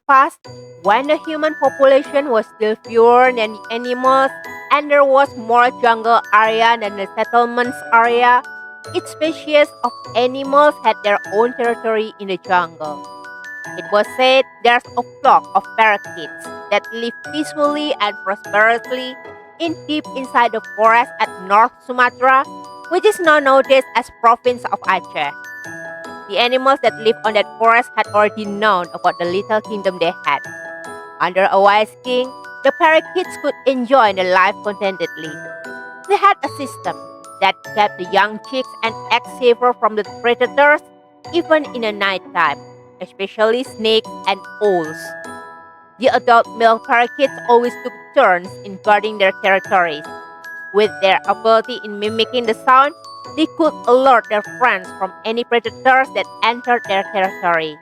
past, when the human population was still fewer than the animals and there was more jungle area than the settlements area, each species of animals had their own territory in the jungle. It was said there's a flock of parakeets that live peacefully and prosperously in deep inside the forest at North Sumatra, which is now nowadays as province of Aceh. The animals that lived on that forest had already known about the little kingdom they had. Under a wise king, the parakeets could enjoy their life contentedly. They had a system that kept the young chicks and eggs safer from the predators even in the nighttime, especially snakes and owls. The adult male parakeets always took turns in guarding their territories. With their ability in mimicking the sound, they could alert their friends from any predators that entered their territory.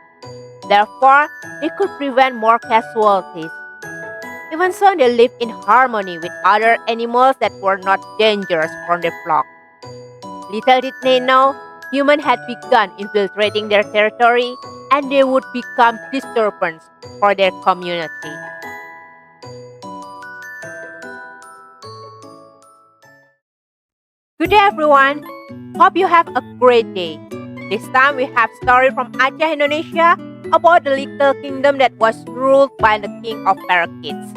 Therefore, they could prevent more casualties. Even so, they lived in harmony with other animals that were not dangerous from the flock. Little did they know, humans had begun infiltrating their territory and they would become disturbance for their community. Good day everyone, hope you have a great day. This time we have story from Aceh, Indonesia about the little kingdom that was ruled by the king of parakeets.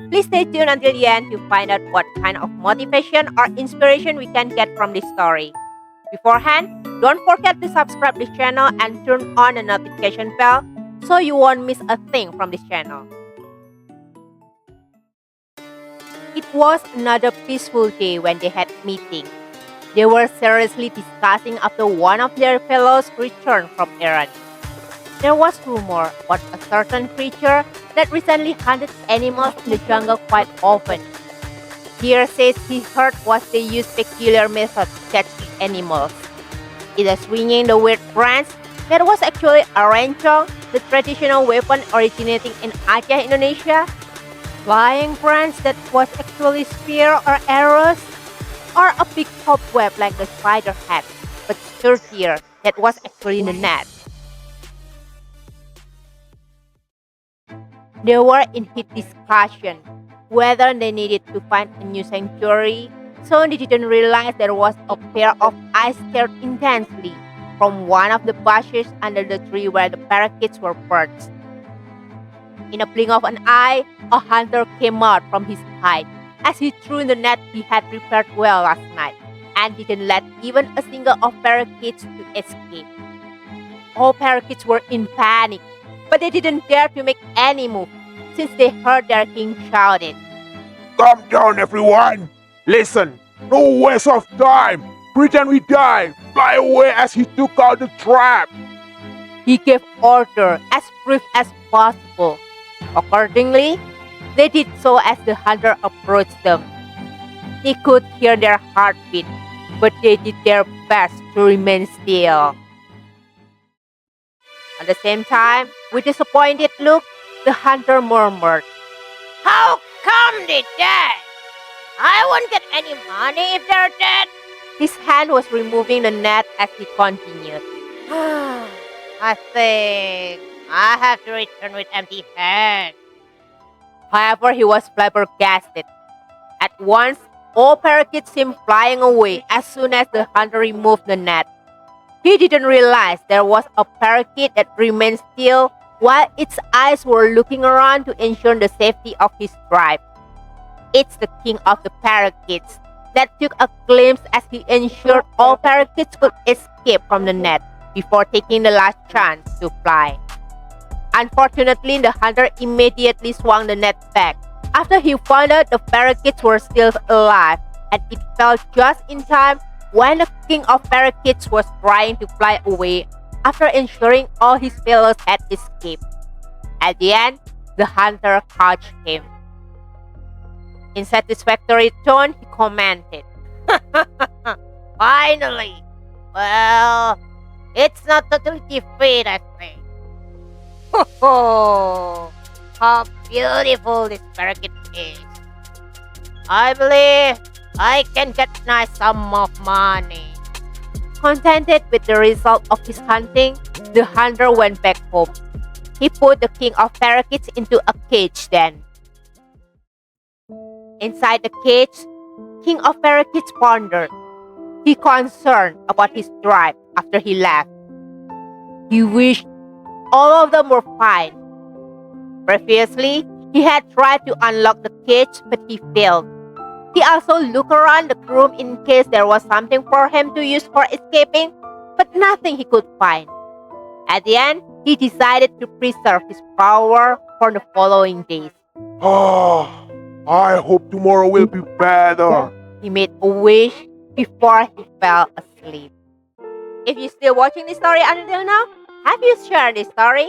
Please stay tuned until the end to find out what kind of motivation or inspiration we can get from this story. Beforehand, don't forget to subscribe this channel and turn on the notification bell so you won't miss a thing from this channel. It was another peaceful day when they had meeting. They were seriously discussing after one of their fellows returned from errand. There was rumor about a certain creature that recently hunted animals in the jungle quite often. Here says he heard what they use peculiar methods to catch the animals. Either swinging the weird branch that was actually a rencong, the traditional weapon originating in Aceh, Indonesia, flying branch that was actually spear or arrows, or a big cobweb like the spider had, but sturdier that was actually the net. They were in heat discussion whether they needed to find a new sanctuary, so they didn't realize there was a pair of eyes stared intensely from one of the bushes under the tree where the parakeets were perched. In a blink of an eye, a hunter came out from his hide as he threw in the net he had prepared well last night and didn't let even a single of parakeets to escape. All parakeets were in panic, but they didn't dare to make any move since they heard their king shouted, "Calm down, everyone! Listen, no waste of time! Pretend we die! Fly away!" as he took out the trap. He gave order as brief as possible. Accordingly, they did so as the hunter approached them. They could hear their heartbeat, but they did their best to remain still. At the same time, with a disappointed look, the hunter murmured, "How come they dead? I won't get any money if they're dead." His hand was removing the net as he continued. I think I have to return with empty hands. However, he was flabbergasted. At once, all parakeets seemed flying away as soon as the hunter removed the net. He didn't realize there was a parakeet that remained still while its eyes were looking around to ensure the safety of his tribe. It's the king of the parakeets that took a glimpse as he ensured all parakeets could escape from the net before taking the last chance to fly. Unfortunately, the hunter immediately swung the net back after he found out the parakeets were still alive, and it fell just in time when the king of parakeets was trying to fly away after ensuring all his fellows had escaped. At the end, the hunter caught him. In satisfactory tone, he commented, Finally! Well, it's not totally defeat, I think. Oh, how beautiful this parakeet is. I believe I can get nice sum of money. Contented with the result of his hunting, the hunter went back home. He put the king of parakeets into a cage then. Inside the cage, king of parakeets pondered. He concerned about his tribe after he left. He wished all of them were fine. Previously, he had tried to unlock the cage, but he failed. He also looked around the room in case there was something for him to use for escaping, but nothing he could find. At the end, he decided to preserve his power for the following days. Oh, I hope tomorrow will be better. He made a wish before he fell asleep. If you're still watching this story until now, have you shared this story?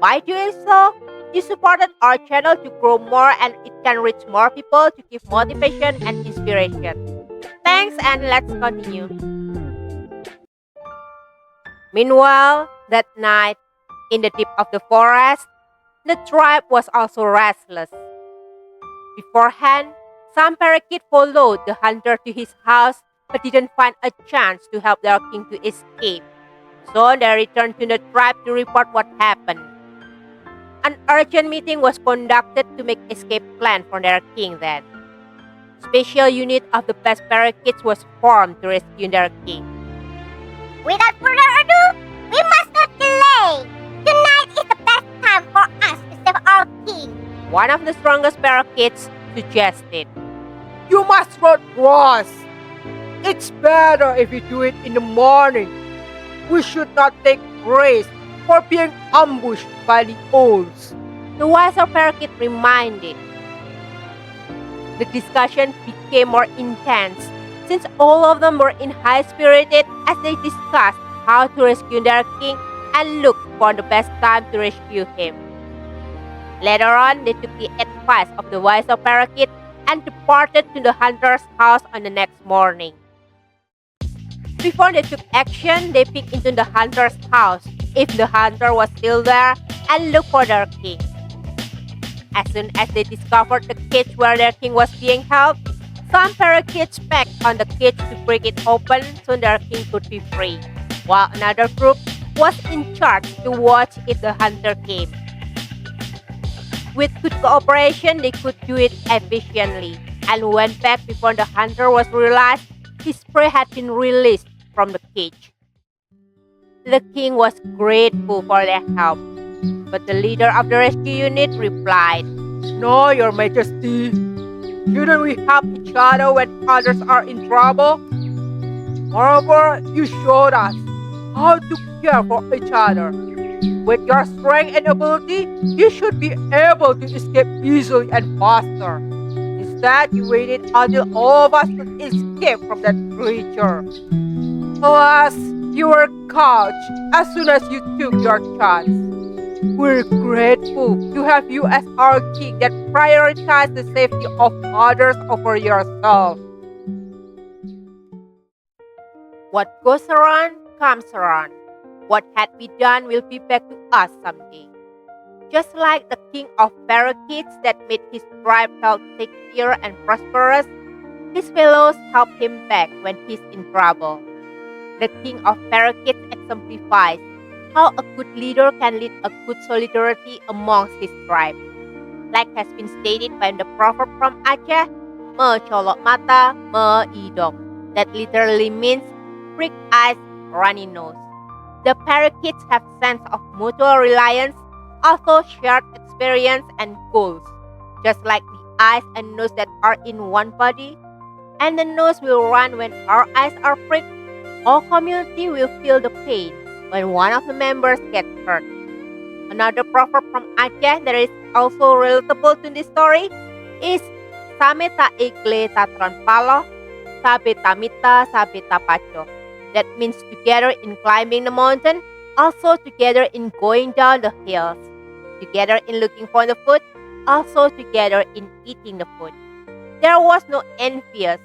By doing so, you supported our channel to grow more and it can reach more people to give motivation and inspiration. Thanks, and let's continue. Meanwhile, that night, in the deep of the forest, the tribe was also restless. Beforehand, some parakeets followed the hunter to his house but didn't find a chance to help their king to escape. So they returned to the tribe to report what happened. An urgent meeting was conducted to make escape plan for their king then. Special unit of the best parakeets was formed to rescue their king. Without further ado, we must not delay. Tonight is the best time for us to save our king. One of the strongest parakeets suggested. You must not rush. It's better if you do it in the morning. We should not take risks for being ambushed by the owls. The wiser parakeet reminded. The discussion became more intense since all of them were in high spirited as they discussed how to rescue their king and looked for the best time to rescue him. Later on, they took the advice of the wiser parakeet and departed to the hunter's house on the next morning. Before they took action, they peeked into the hunter's house if the hunter was still there and looked for their king. As soon as they discovered the cage where their king was being held, some parakeets pecked on the cage to break it open so their king could be free, while another group was in charge to watch if the hunter came. With good cooperation, they could do it efficiently and went back before the hunter was realized his prey had been released from the cage. The king was grateful for their help, but the leader of the rescue unit replied, No, Your Majesty. Shouldn't we help each other when others are in trouble? Moreover, you showed us how to care for each other. With your strength and ability, you should be able to escape easily and faster. Instead, you waited until all of us could escape from that creature. Alas, you were caught as soon as you took your chance. We're grateful to have you as our king that prioritized the safety of others over yourself. What goes around comes around. What had been done will be back to us someday. Just like the king of parakeets that made his tribe felt secure and prosperous, his fellows help him back when he's in trouble. The king of parakeets exemplifies how a good leader can lead a good solidarity amongst his tribe. Like has been stated by the proverb from Aceh, me colok mata, me hidung. That literally means prick eyes, runny nose. The parakeets have sense of mutual reliance, also shared experience and goals. Just like the eyes and nose that are in one body, and the nose will run when our eyes are pricked, all community will feel the pain when one of the members gets hurt. Another proverb from Aceh that is also relatable to this story is Same ta igle tatron palo, sabe tamita sabe tapacho. That means together in climbing the mountain, also together in going down the hills, together in looking for the food, also together in eating the food. There was no envious,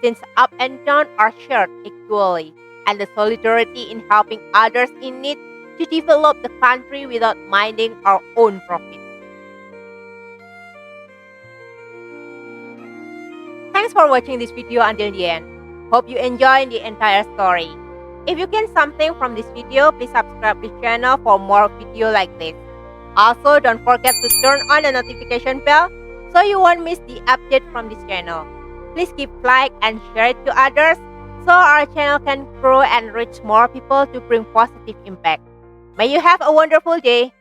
since up and down are shared equally, and the solidarity in helping others in need to develop the country without minding our own profit. Thanks for watching this video until the end. Hope you enjoyed the entire story. If you gain something from this video, please subscribe this channel for more videos like this. Also, don't forget to turn on the notification bell so you won't miss the update from this channel. Please keep like and share it to others so our channel can grow and reach more people to bring positive impact. May you have a wonderful day.